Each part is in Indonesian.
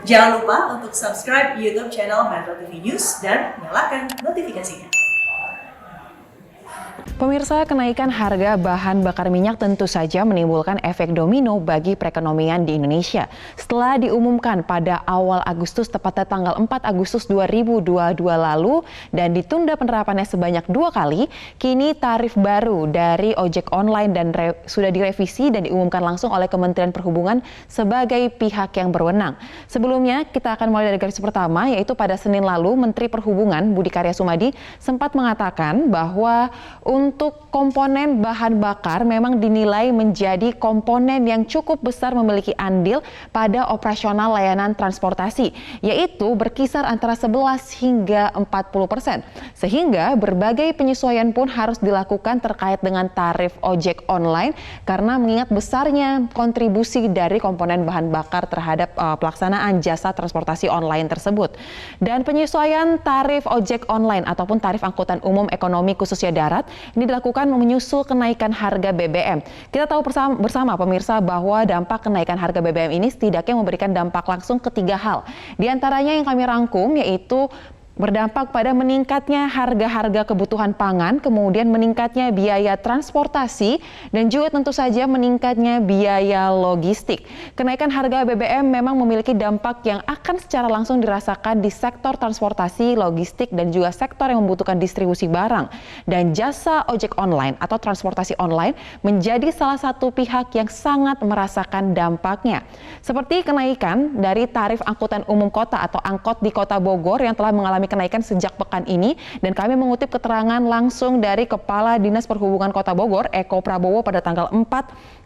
Jangan lupa untuk subscribe YouTube channel Metro TV News dan nyalakan notifikasinya. Pemirsa, kenaikan harga bahan bakar minyak tentu saja menimbulkan efek domino bagi perekonomian di Indonesia. Setelah diumumkan pada awal Agustus, tepatnya tanggal 4 Agustus 2022 lalu, dan ditunda penerapannya sebanyak 2 kali, kini tarif baru dari ojek online dan sudah direvisi dan diumumkan langsung oleh Kementerian Perhubungan sebagai pihak yang berwenang. Sebelumnya, kita akan mulai dari garis pertama, yaitu pada Senin lalu, Menteri Perhubungan Budi Karya Sumadi sempat mengatakan bahwa untuk komponen bahan bakar memang dinilai menjadi komponen yang cukup besar memiliki andil pada operasional layanan transportasi, yaitu berkisar antara 11 hingga 40%. Sehingga berbagai penyesuaian pun harus dilakukan terkait dengan tarif ojek online karena mengingat besarnya kontribusi dari komponen bahan bakar terhadap pelaksanaan jasa transportasi online tersebut. Dan penyesuaian tarif ojek online ataupun tarif angkutan umum ekonomi khususnya darat ini dilakukan menyusul kenaikan harga BBM. Kita tahu bersama pemirsa bahwa dampak kenaikan harga BBM ini setidaknya memberikan dampak langsung ke 3 hal. Di antaranya yang kami rangkum yaitu berdampak pada meningkatnya harga-harga kebutuhan pangan, kemudian meningkatnya biaya transportasi, dan juga tentu saja meningkatnya biaya logistik. Kenaikan harga BBM memang memiliki dampak yang akan secara langsung dirasakan di sektor transportasi, logistik, dan juga sektor yang membutuhkan distribusi barang. Dan jasa ojek online atau transportasi online menjadi salah satu pihak yang sangat merasakan dampaknya. Seperti kenaikan dari tarif angkutan umum kota atau angkot di Kota Bogor yang telah mengalami kenaikan sejak pekan ini, dan kami mengutip keterangan langsung dari Kepala Dinas Perhubungan Kota Bogor, Eko Prabowo, pada tanggal 4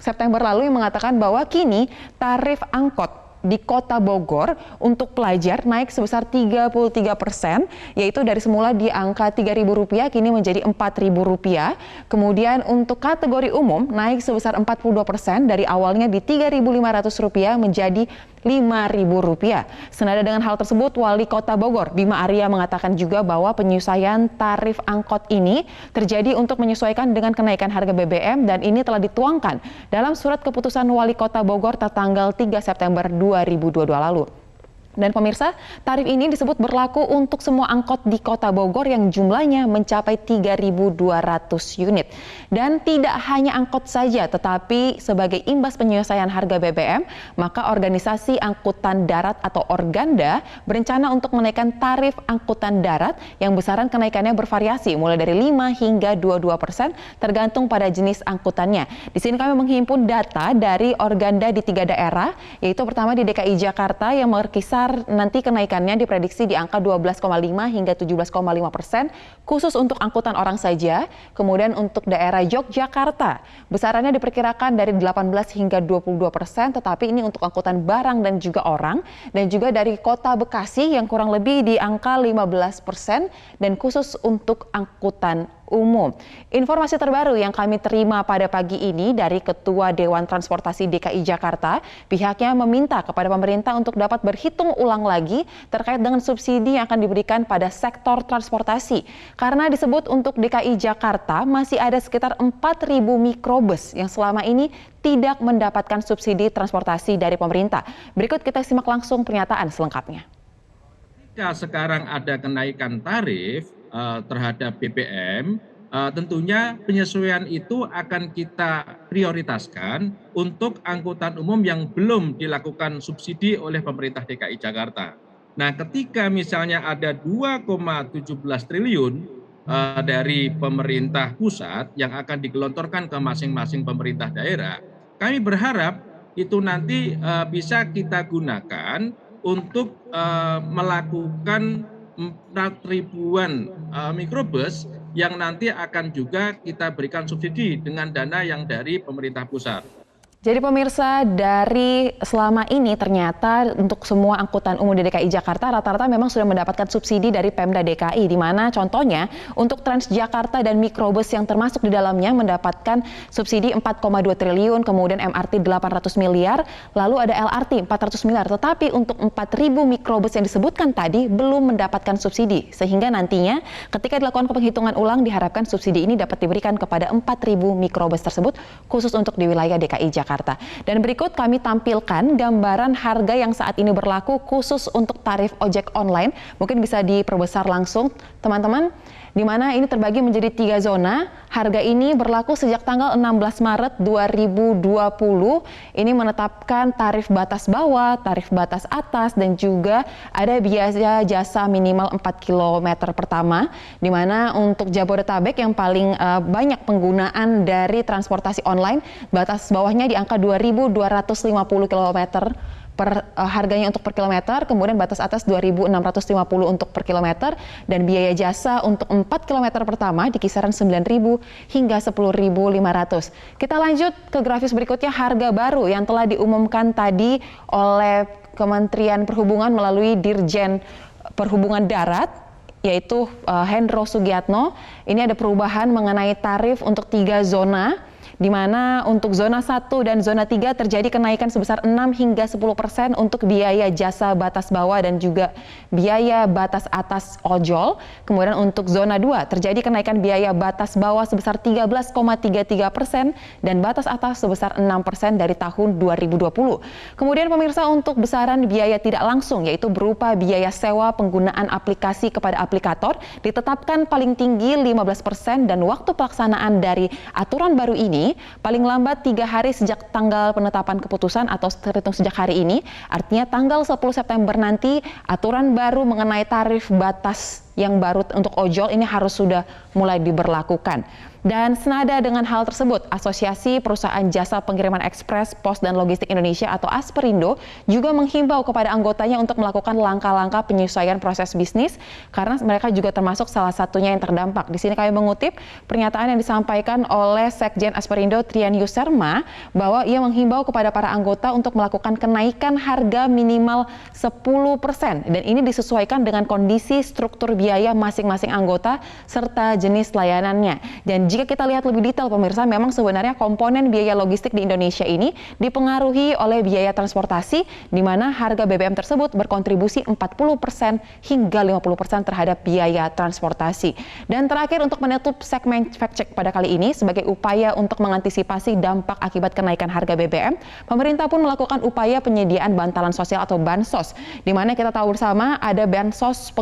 September lalu yang mengatakan bahwa kini tarif angkot di Kota Bogor untuk pelajar naik sebesar 33%, yaitu dari semula di angka Rp3.000 kini menjadi Rp4.000. Kemudian untuk kategori umum naik sebesar 42% dari awalnya di Rp3.500 menjadi Rp5.000. Senada dengan hal tersebut, Wali Kota Bogor, Bima Arya, mengatakan juga bahwa penyesuaian tarif angkot ini terjadi untuk menyesuaikan dengan kenaikan harga BBM, dan ini telah dituangkan dalam surat keputusan Wali Kota Bogor tertanggal 3 September 2022 lalu. Dan pemirsa, tarif ini disebut berlaku untuk semua angkot di Kota Bogor yang jumlahnya mencapai 3.200 unit. Dan tidak hanya angkot saja, tetapi sebagai imbas penyelesaian harga BBM, maka organisasi angkutan darat atau Organda berencana untuk menaikkan tarif angkutan darat yang besaran kenaikannya bervariasi mulai dari 5 hingga 22% tergantung pada jenis angkutannya. Di sini kami menghimpun data dari Organda di 3 daerah, yaitu pertama di DKI Jakarta yang berkisar nanti kenaikannya diprediksi di angka 12,5 hingga 17,5% khusus untuk angkutan orang saja. Kemudian untuk daerah Yogyakarta besarannya diperkirakan dari 18 hingga 22%, tetapi ini untuk angkutan barang dan juga orang. Dan juga dari Kota Bekasi yang kurang lebih di angka 15% dan khusus untuk angkutan umum. Informasi terbaru yang kami terima pada pagi ini dari Ketua Dewan Transportasi DKI Jakarta, pihaknya meminta kepada pemerintah untuk dapat berhitung ulang lagi terkait dengan subsidi yang akan diberikan pada sektor transportasi. Karena disebut untuk DKI Jakarta masih ada sekitar 4.000 mikrobus yang selama ini tidak mendapatkan subsidi transportasi dari pemerintah. Berikut kita simak langsung pernyataan selengkapnya. Jika sekarang ada kenaikan tarif terhadap BBM, tentunya penyesuaian itu akan kita prioritaskan untuk angkutan umum yang belum dilakukan subsidi oleh pemerintah DKI Jakarta. Nah, ketika misalnya ada 2,17 triliun dari pemerintah pusat yang akan digelontorkan ke masing-masing pemerintah daerah, kami berharap itu nanti bisa kita gunakan untuk melakukan 4.000-an mikrobus yang nanti akan juga kita berikan subsidi dengan dana yang dari pemerintah pusat. Jadi pemirsa, dari selama ini ternyata untuk semua angkutan umum di DKI Jakarta rata-rata memang sudah mendapatkan subsidi dari Pemda DKI, di mana contohnya untuk Transjakarta dan mikrobus yang termasuk di dalamnya mendapatkan subsidi 4,2 triliun, kemudian MRT 800 miliar, lalu ada LRT 400 miliar. Tetapi untuk 4.000 mikrobus yang disebutkan tadi belum mendapatkan subsidi, sehingga nantinya ketika dilakukan penghitungan ulang diharapkan subsidi ini dapat diberikan kepada 4.000 mikrobus tersebut khusus untuk di wilayah DKI Jakarta. Jakarta. Dan berikut kami tampilkan gambaran harga yang saat ini berlaku khusus untuk tarif ojek online. Mungkin bisa diperbesar langsung teman-teman, di mana ini terbagi menjadi 3 zona. Harga ini berlaku sejak tanggal 16 Maret 2020. Ini menetapkan tarif batas bawah, tarif batas atas, dan juga ada biaya jasa minimal 4 km pertama, di mana untuk Jabodetabek yang paling banyak penggunaan dari transportasi online, batas bawahnya di angka 2.250 km harganya untuk per kilometer, kemudian batas atas 2.650 untuk per kilometer, dan biaya jasa untuk 4 km pertama di kisaran 9.000 hingga 10.500. Kita lanjut ke grafis berikutnya, harga baru yang telah diumumkan tadi oleh Kementerian Perhubungan melalui Dirjen Perhubungan Darat, yaitu Hendro Sugiatno. Ini ada perubahan mengenai tarif untuk 3 zona, di mana untuk zona 1 dan zona 3 terjadi kenaikan sebesar 6 hingga 10% untuk biaya jasa batas bawah dan juga biaya batas atas ojol. Kemudian untuk zona 2 terjadi kenaikan biaya batas bawah sebesar 13,33% dan batas atas sebesar 6% dari tahun 2020. Kemudian pemirsa, untuk besaran biaya tidak langsung, yaitu berupa biaya sewa penggunaan aplikasi kepada aplikator, ditetapkan paling tinggi 15%, dan waktu pelaksanaan dari aturan baru ini paling lambat 3 hari sejak tanggal penetapan keputusan atau terhitung sejak hari ini. Artinya tanggal 10 September nanti aturan baru mengenai tarif batas yang baru untuk ojol ini harus sudah mulai diberlakukan. Dan senada dengan hal tersebut, Asosiasi Perusahaan Jasa Pengiriman Ekspres, Pos dan Logistik Indonesia atau Asperindo juga menghimbau kepada anggotanya untuk melakukan langkah-langkah penyesuaian proses bisnis, karena mereka juga termasuk salah satunya yang terdampak. Di sini kami mengutip pernyataan yang disampaikan oleh Sekjen Asperindo Trian Yuserma, bahwa ia menghimbau kepada para anggota untuk melakukan kenaikan harga minimal 10%, dan ini disesuaikan dengan kondisi struktur biaya masing-masing anggota serta jenis layanannya. Dan jika kita lihat lebih detail pemirsa, memang sebenarnya komponen biaya logistik di Indonesia ini dipengaruhi oleh biaya transportasi, di mana harga BBM tersebut berkontribusi 40% hingga 50% terhadap biaya transportasi. Dan terakhir, untuk menutup segmen fact check pada kali ini, sebagai upaya untuk mengantisipasi dampak akibat kenaikan harga BBM, pemerintah pun melakukan upaya penyediaan bantalan sosial atau bansos, di mana kita tahu bersama ada bansos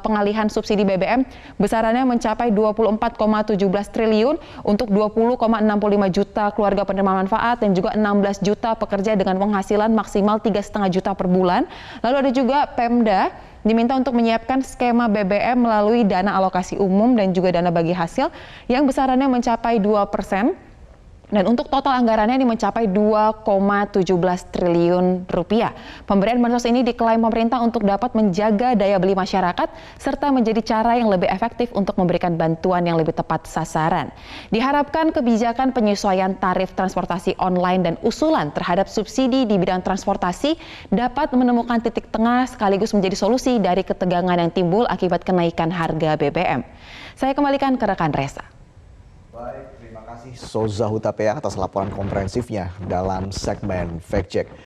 pengalihan subsidi BBM besarannya mencapai 24,17 triliun untuk 20,65 juta keluarga penerima manfaat dan juga 16 juta pekerja dengan penghasilan maksimal 3,5 juta per bulan. Lalu ada juga Pemda diminta untuk menyiapkan skema BBM melalui dana alokasi umum dan juga dana bagi hasil yang besarannya mencapai 2%. Dan untuk total anggarannya ini mencapai 2,17 triliun rupiah. Pemberian bansos ini diklaim pemerintah untuk dapat menjaga daya beli masyarakat serta menjadi cara yang lebih efektif untuk memberikan bantuan yang lebih tepat sasaran. Diharapkan kebijakan penyesuaian tarif transportasi online dan usulan terhadap subsidi di bidang transportasi dapat menemukan titik tengah sekaligus menjadi solusi dari ketegangan yang timbul akibat kenaikan harga BBM. Saya kembalikan ke rekan Reza. Baik, terima kasih Soza Hutapea atas laporan komprehensifnya dalam segmen Fact Check.